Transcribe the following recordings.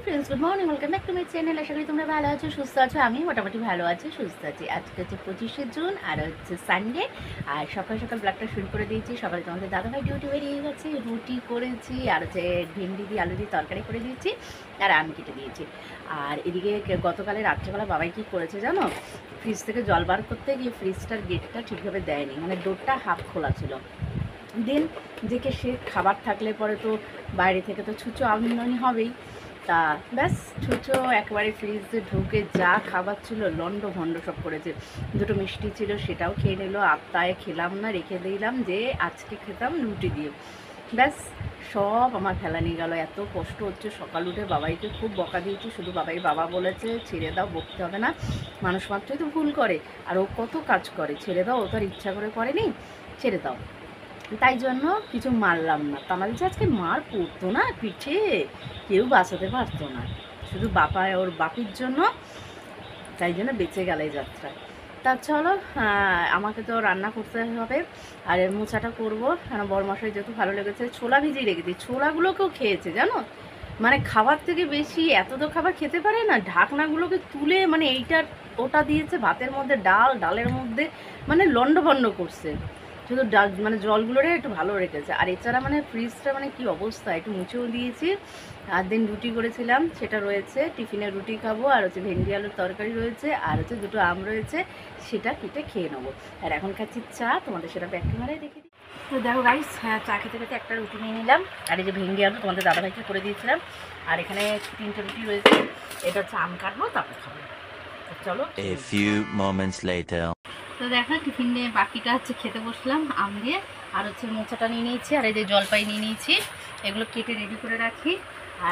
Friends, good morning, welcome back to my channel. আশা করি তোমরা ভালো আছো, সুস্থ আছো। আমি মোটামুটি ভালো আছি, সুস্থ আছি। আজকে হচ্ছে 25শে জুন আর হচ্ছে সানডে। আর সকাল সকাল ব্লগটা শুরু করে দিয়েছি। সকালে তোমাদের দাদাভাই ডিউটি বেরিয়ে গেছে, রুটি করেছি আর হচ্ছে ভেন্ডি দিয়ে আলু দিয়ে তরকারি করে দিয়েছি আর আম কেটে দিয়েছি। আর এদিকে গতকালে রাত্রেবেলা বাবাই কী করেছে জানো, ফ্রিজ থেকে জল বার করতে গিয়ে ফ্রিজটার গেটটা ঠিকভাবে দেয়নি, মানে ডোরটা হাফ খোলা ছিল। দেন দেখে সে খাবার থাকলে পরে তো বাইরে থেকে তো ছুঁচো আমদানি হবেই। তা ব্যাস ছুঁচো একবারে ফ্রিজে ঢুকে যা খাবার ছিল লন্ড ভন্ড সব করেছে। দুটো মিষ্টি ছিল সেটাও খেয়ে নিল, আত্মায় খেলাম না, রেখে দিলাম যে আজকে খেতাম রুটি দিয়ে। ব্যাস সব আমার ফেলা নিয়ে গেল। এত কষ্ট হচ্ছে। সকাল উঠে বাবাইকে খুব বকা দিয়েছি, শুধু বাবা বলেছে ছেড়ে দাও, বকতে হবে না, মানুষ মাত্রই তো ভুল করে, আর ও কত কাজ করে, ছেড়ে দাও, ও তো আর ইচ্ছা করে করেনি, ছেড়ে দাও। তাই জন্য কিছু মারলাম না। তা আমাদের যে আজকে মার পড়তো না পিঠে, কেউ বাঁচাতে পারতো না, শুধু ওর বাপির জন্য, তাই জন্য বেঁচে গেল এই যাত্রায়। তা চলো, আমাকে তো রান্না করতে হবে আর এর মোচাটা করবো। কারণ বড়মশাই যেহেতু ভালো লেগেছে, ছোলা ভিজিয়ে রেখেছি, ছোলাগুলোকেও খেয়েছে জানো। মানে খাবার থেকে বেশি এত তো খাবার খেতে পারে না, ঢাকনাগুলোকে তুলে মানে এইটার ওটা দিয়েছে, ভাতের মধ্যে ডালের মধ্যে মানে লন্ডভন্ড করছে। শুধু মানে জলগুলোরে একটু ভালো রেখেছে। আর এছাড়া মানে ফ্রিজটা মানে কি অবস্থা, একটু মুছেও দিয়েছি। আর দিন রুটি করেছিলাম সেটা রয়েছে, টিফিনে রুটি খাবো, আর হচ্ছে ভেন্ডি আলুর তরকারি রয়েছে, আর হচ্ছে দুটো আম রয়েছে, সেটা কেটে খেয়ে নেবো। আর এখন খাচ্ছি চা, তোমাদের সেটা ব্যাগটি মারাই দেখে দিই। তো দেখো গাইস, চা খেতে খেতে একটা রুটি নিয়ে নিলাম। আর এই যে ভেন্ডি আলু তোমাদের দাদাভাইকে করে দিয়েছিলাম। আর এখানে 3টে রুটি রয়েছে, এটা হচ্ছে আম কাটবো তারপর খাবো। চলো। A few moments later. তো দেখো টিফিন নিয়ে বাকিটা হচ্ছে খেতে বসলাম আম দিয়ে। আর হচ্ছে মোচাটা নিয়ে নিয়েছি, আর এই যে জলপাই নিয়ে নিয়েছি, এগুলো কেটে রেডি করে রাখি।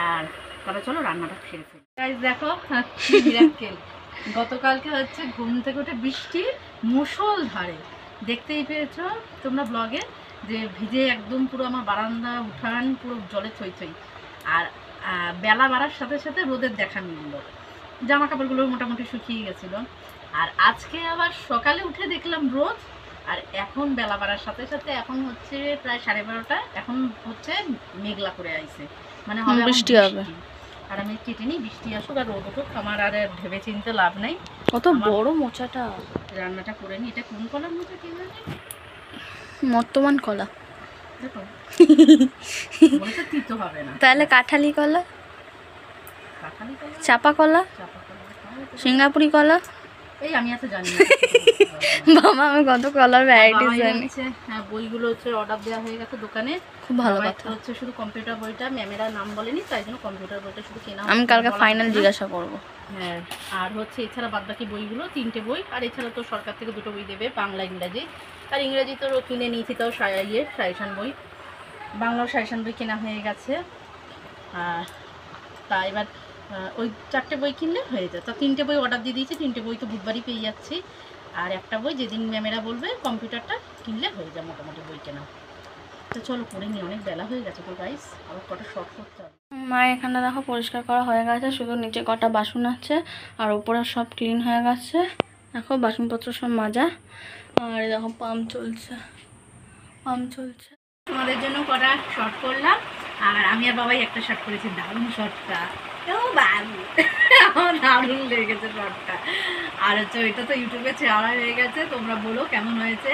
আর তাহলে চলো রান্নাটা সেরে ফেলি। গাইস দেখো মিরাক্কেল, গতকালকে হচ্ছে ঘুম থেকে উঠে বৃষ্টি মুষলধারে, দেখতেই পেয়েছো তোমরা ব্লগে, যে ভিজে একদম পুরো আমার বারান্দা উঠান পুরো জলে থই থই। আর বেলা বাড়ার সাথে সাথে রোদের দেখা মিলল, জামা কাপড়গুলো মোটামুটি শুকিয়ে গেছিলো। আর আজকে আবার সকালে উঠে দেখলাম রোদ, আর এখন বেলা বাড়ার সাথে সাথে এখন হচ্ছে প্রায় 12:30, এখন হচ্ছে মেঘলা করে আইছে, মানে হবে বৃষ্টি হবে। আর আমি কেটে নিই, বৃষ্টি আসুক আর রোদ উঠুক, আমার আর ভেবে চিনতে লাভ নেই। কত বড় মোচাটা, রান্নাটা করে নিই। এটা কোন কলার মোচা কি জানি, বর্তমান কলা। দেখো মনে তো তিতো হবে না, তাহলে কাঁঠালি কলা, কাঁঠালি কলা, চাপা কলা, সিঙ্গাপুরি কলা, এই আমি এত জানি না বাবা আমি কত কলার ভ্যারাইটিস জানি। হ্যাঁ, বইগুলো হচ্ছে অর্ডার দেওয়া হয়ে গেছে দোকানে, খুব ভালো কথা। হচ্ছে শুধু কম্পিউটার বইটা ম্যামেরা নাম বলেনি, তাই জন্য কম্পিউটার বইটা শুধু কেনা। আমি কালকে ফাইনাল জিজ্ঞাসা করব। হ্যাঁ, আর হচ্ছে এছাড়া বাদবাকি বইগুলো 3টে বই, আর এছাড়া তো সরকার থেকে 2টো বই দেবে, বাংলা ইংরাজি। আর ইংরাজি তো কিনে নিয়েছি, তাও সাজেশন বই, বাংলাও সাজেশন বই কেনা হয়ে গেছে। তা এবার ওই 4টে বই কিনলে হয়ে যায়। তো 3টে বই অর্ডার দিয়ে দিয়েছি, 3টে বই তো বুধবারই পেয়ে যাচ্ছি। আর একটা বই যেদিন ম্যামেরা বলবে কম্পিউটারটা কিনলে হয়ে যায় মোটামুটি বই কেনা। তো চলো করে নিই, অনেক বেলা হয়ে গেছে তো গাইস, আবার কটা শর্ট করতে হবে। মা এখানে দেখো পরিষ্কার করা হয়ে গেছে, শুধু নিচে কটা বাসন আছে আর উপরে সব ক্লিন হয়ে গেছে। দেখো বাসনপত্র সব মাজা। আর দেখো পাম্প চলছে। তোমাদের জন্য কটা শর্ট করলাম, আর আমি আর বাবাই একটা শর্ট করেছি, দারুণ শর্টটা, আমার দারুণ লেগেছে শর্টটা। আর হচ্ছে এটা তো ইউটিউবে ছাড়া হয়ে গেছে, তোমরা বলো কেমন হয়েছে,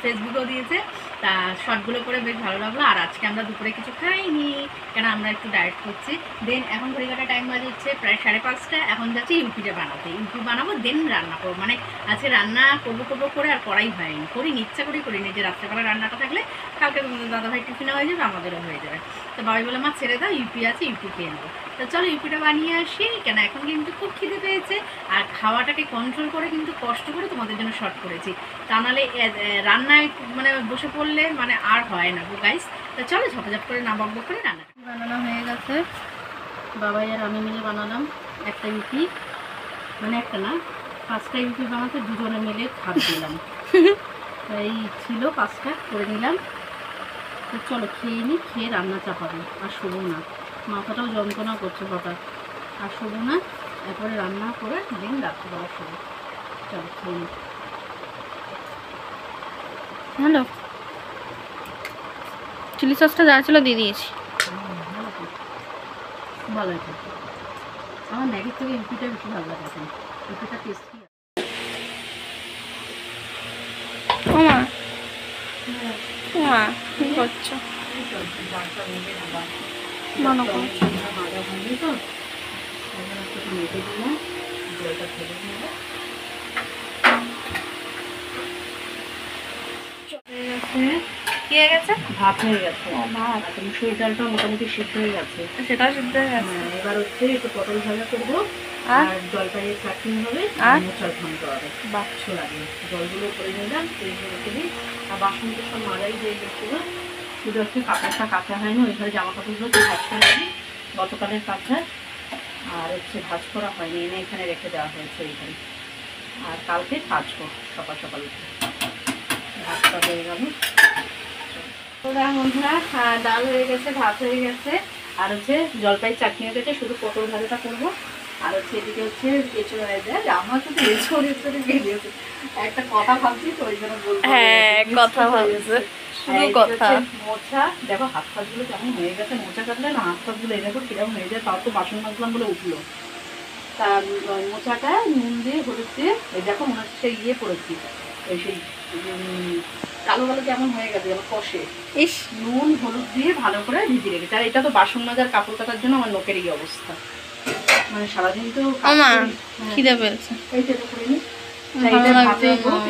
ফেসবুকেও দিয়েছে। তা শর্টগুলো করে বেশ ভালো লাগলো। আর আজকে আমরা দুপুরে কিছু খাইনি, কেন আমরা একটু ডায়েট করছি। দেন এখন ঘড়িঘাটা টাইম বাজে হচ্ছে প্রায় 5:30, এখন যাচ্ছি ইউপিটা বানাতে, ইউপি বানাবো, দেন রান্না করবো। মানে আজকে রান্না করবো করে আর করাই হয়নি, করিনি, ইচ্ছা করিনি, যে রাত্রেবেলা রান্নাটা থাকলে কালকে দাদাভাই টিফিনে হয়ে যাবে, আমাদেরও হয়ে যাবে। তো বাবাই বলে মা ছেড়ে দাও, ইউপি আছে, ইউপি খেয়ে নেবো। তো চলো ইউপিটা বানিয়ে আসি, কেন এখন কিন্তু খুব খিদে পেয়েছে। আর খাওয়াটাকে কন্ট্রোল করে কিন্তু কষ্ট করে তোমাদের জন্য শর্ট করেছি, তা নাহলে রান্নায় মানে বসে পড়লে মানে আর হয় না গো গাইস। তো চলো ঝপঝপ করে না বকবক করে রান্না বানানো হয়ে গেছে। বাবাই আর আমি মিলে বানালাম একটা ইউপি, মানে একটা না 5টা ইউপি বানাতে দুজনে মিলে খাপ দিলাম। এই ছিল 5টা করে নিলাম। তো চলো খেয়ে নিই, খেয়ে রান্না চাপাবো, আর শোবো না, মাথাটাও যন্ত্রণা করছে হঠাৎ, আর শোবো না, এরপরে রান্না করে দিন রাত্রিবেলা শোবো। চলো খেয়ে নিই। হ্যালো, চিলি সসটা যা ছিল দিয়ে দিয়েছি। ভালো আছে। আমার ম্যাগির থেকে ইউপিটা বেশি ভালো লাগে এখন, ইউপিটা টেস্টি। ওমা ওমা কি করছো? মনে করছো ভাজা ভাজি তো একটু মেখে দিলাম, জলটা ফেলে দিলাম। কি হয়ে গেছে? ভাত হয়ে গেছে, ভাত আর মুসুর ডালটা মোটামুটি সিদ্ধ হয়ে গেছে। সেটা সিদ্ধ হয়ে গেছে। এবার হচ্ছে একটু পটল ভাজা করবো, আর আর জলপাইয়ের চাটনি হবে, আর আর মোচার ঘন্ট হবে। বাহ, লাগে জলগুলো করে নিলাম, ফ্রিজে রেখে দিই। আর বাসন তো সব মাজাই হয়ে গেছিলো, শুধু হচ্ছে কাপড়টা কাঁচা হয়নি, ওই ঘরে জামা কাপড়গুলো তো ভাজ করে দিই, গতকালের কাঁচা। আর হচ্ছে ভাজ করা হয়নি, এনে এখানে রেখে দেওয়া হয়েছে এইখানে। আর কালকে কাচবো সকাল সকাল উঠে। ভাতটা হয়ে গেল বন্ধুরা, ডাল হয়ে গেছে, ভাত হয়ে গেছে, আর হচ্ছে জলপাই চাটনি হয়ে গেছে, শুধু পটল ভাজাটা করবো। আর হচ্ছে এদিকে হচ্ছে এঁচড় হয়ে যায়, আমার কিন্তু এঁচড়ে বেরিয়েছে। একটা কথা ভাবছি তো ওই জন্য বলবো। হ্যাঁ কথা ভাবছে, শুধু কথা। মোচা দেখো, হাত ফাতগুলো কেমন হয়ে গেছে, মোচা কাটলে না হাত ফাতগুলো এই দেখো কিরকম হয়ে যায়, তাও তো বাসন মাজলাম বলে উঠলো। তা মোচাটা নুন দিয়ে হলুদ দিয়ে, এই দেখো মনে হচ্ছে ইয়ে করেছি, ওই সেই কালো কালো কেমন হয়ে গেছে যেন কষে, ইস, নুন হলুদ দিয়ে ভালো করে ভিজিয়ে রেখেছি। আর এটা তো বাসন মাজার কাপড় কাটার জন্য আমার লোকের এই অবস্থা, মানে সারাদিন তো ওমা খিদে পেয়েছে। এইটা তো করে নিই,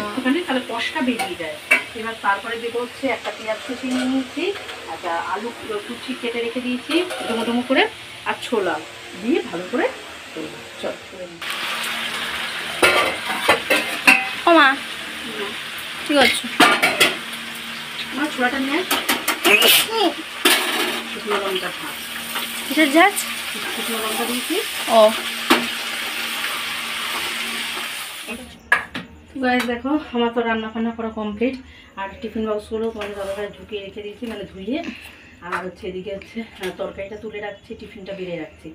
একটুখানি তাহলে কষটা বেরিয়ে যায়। এবার তারপরে দেবো হচ্ছে একটা পেঁয়াজ কুচি নিয়ে নিয়েছি, একটা আলু কুচি কেটে রেখে দিয়েছি ডুমো ডুমো করে, আর ছোলা দিয়ে ভালো করে চল করে নিই। ওমা কি করছো? আমার ছোলাটা নিয়ে শুকনো লঙ্কা ভাত, কিসের ঝাঁজ? শুকনো লঙ্কা দিয়েছি। ও গাইস দেখো, আমার তো রান্না ফান্না করা কমপ্লিট, আর টিফিন বক্সগুলো তোমাদের দাদাভাই ঢুকিয়ে রেখে দিয়েছি, মানে ধুইয়ে। আর হচ্ছে এদিকে হচ্ছে তরকারিটা তুলে রাখছি, টিফিনটা বেরিয়ে রাখছি,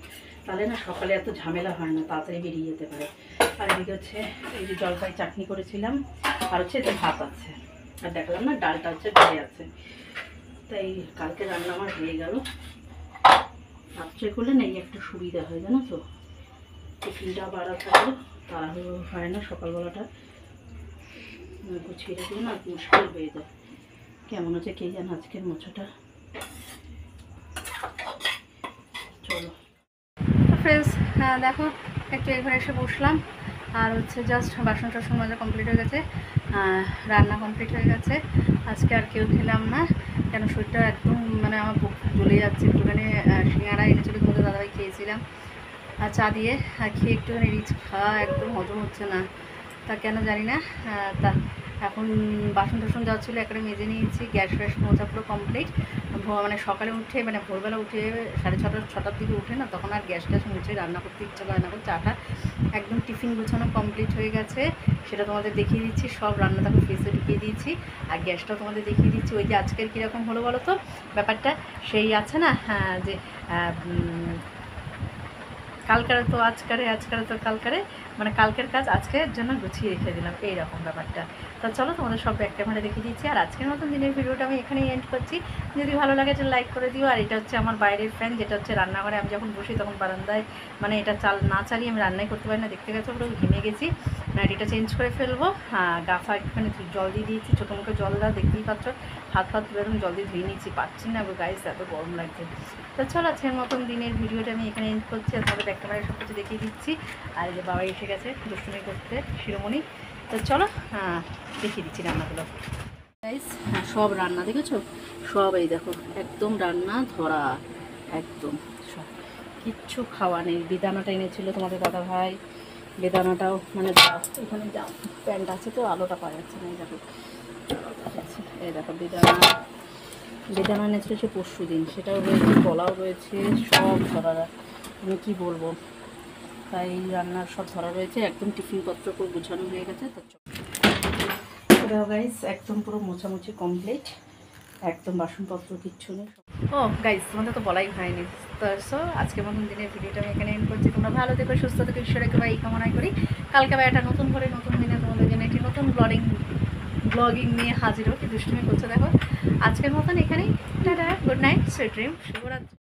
তাহলে না সকালে এত ঝামেলা হয় না, তাড়াতাড়ি বেরিয়ে যেতে পারে। আর এদিকে হচ্ছে এই যে জলপাই চাটনি করেছিলাম, আর হচ্ছে এতে ভাত আছে, আর দেখলাম না ডালটা হচ্ছে ধরে আছে। তাই কালকে রান্না আমার হয়ে গেল। রাত্রে করলে না এই একটা সুবিধা হয়, জানো তো, টিফিনটা বাড়া থাকলে তাড়াহুড়ো হয় না, সকালবেলাটা গুছিয়ে রাখলে না মুশকিল হয়ে যায়। কেমন হচ্ছে কে জানে আজকের মোচাটা। চলো ফ্রেন্ডস, দেখো একটু এখানে এসে বসলাম, আর হচ্ছে জাস্ট বাসন টাসন মাজা কমপ্লিট হয়ে গেছে, রান্না কমপ্লিট হয়ে গেছে। আজকে আর কেউ খেলাম না, কেন শরীরটা একদম মানে আমার বুক জ্বলে যাচ্ছে। একটুখানি সিঙ্গারা এনেছিল, তোমাদের দাদাভাই খেয়েছিলাম আর চা দিয়ে, আর খেয়ে একটুখানি রিচ খাওয়া একদম হজম হচ্ছে না, তা কেন জানি না। তা এখন বাসন টাসন যাওয়া ছিল একটা মেজে নিয়েছি, গ্যাস ফ্যাস মোছা পুরো কমপ্লিট। মানে সকালে উঠে মানে ভোরবেলা উঠে 6:30-6টার দিকে উঠে না, তখন আর গ্যাস ট্যাস মুছে রান্না করতে ইচ্ছা করে না। চাটা একদম টিফিন গোছানো কমপ্লিট হয়ে গেছে, সেটা তোমাদের দেখিয়ে দিচ্ছি। সব রান্না তাকে ফ্রিজে ঢুকিয়ে দিয়েছি, আর গ্যাসটাও তোমাদের দেখিয়ে দিচ্ছি। ওই যে আজকের কীরকম হলো বলো তো ব্যাপারটা, সেই আছে না যে কালকারে তো আজকারে, আজকারে তো কালকারে, মানে কালকের কাজ আজকের জন্য গুছিয়ে রেখে দিলাম, এইরকম ব্যাপারটা। তো চলো তোমাদের সব ব্যাক ক্যামেরা দেখিয়ে দিচ্ছি। আর আজকের মতন দিনের ভিডিওটা আমি এখানেই এন্ড করছি। যদি ভালো লাগে তো লাইক করে দিও। আর এটা হচ্ছে আমার বাইরের ফ্যান, যেটা হচ্ছে রান্নাঘরে আমি যখন বসি তখন বারান্দায়, মানে এটা না চালিয়ে আমি রান্নাই করতে পারি না। দেখতে গেছো পুরো ঘেমে গেছি, এটা চেঞ্জ করে ফেলবো। হ্যাঁ, গাফা একটুখানি জল দিয়ে দিয়েছি, ছোটো মুখে জল দাও, দেখতেই পাচ্ছ। হাত তুলে একদম জল দিয়ে ধুয়ে নিয়েছি, পাচ্ছি না গাইস, এত গরম লাগছে। তো চলো আজকের মতন দিনের ভিডিওটা আমি এখানে এন্ড করছি। আর তাহলে ব্যাক ক্যামেরা সব কিছু দেখিয়ে দিচ্ছি। আর এই যে বাবা এসে গেছে দুষ্টুমি করতে, শিরোমণি। তো চলো দেখিয়ে দিচ্ছি রান্নাগুলো। গাইস সব রান্না দেখেছো, সব এই দেখো একদম রান্না ধরা, একদম সব কিচ্ছু খাওয়া নেই। বেদানাটা এনেছিল তোমাদের দাদা ভাই, বেদানাটাও মানে এখানে যা প্যান্ট আছে তো আলোটা পাওয়া যাচ্ছে না, এই দেখো এই দেখো বেদানা এনেছিল সে পরশু দিন, সেটাও রয়েছে, কলাও রয়েছে, সব ধরা। আমি কি বলবো, তাই রান্নার সব ধরা রয়েছে। একদম টিফিন পত্র পুরো গুছানো হয়ে গেছে। তো গাইস একদম পুরো মোছামুছি কমপ্লিট, একদম বাসনপত্র কিচ্ছু নেই। ও গাইস তোমাদের তো বলাই হয়নি। তো আজকের মতন দিনের ভিডিওটা আমি এখানে এন্ড করছি। তোমরা ভালো থেকো, সুস্থ থেকো, ঈশ্বরের কৃপায় এই কামনাই করি। কালকে আবার একটা নতুন করে নতুন দিনে তোমাদের জন্য একটি নতুন ব্লগিং নিয়ে হাজির হোক। কি দুষ্টুমি করছে দেখো। আজকের মতন এখানেই tata, good night, sweet dream, শুভরাত্রি।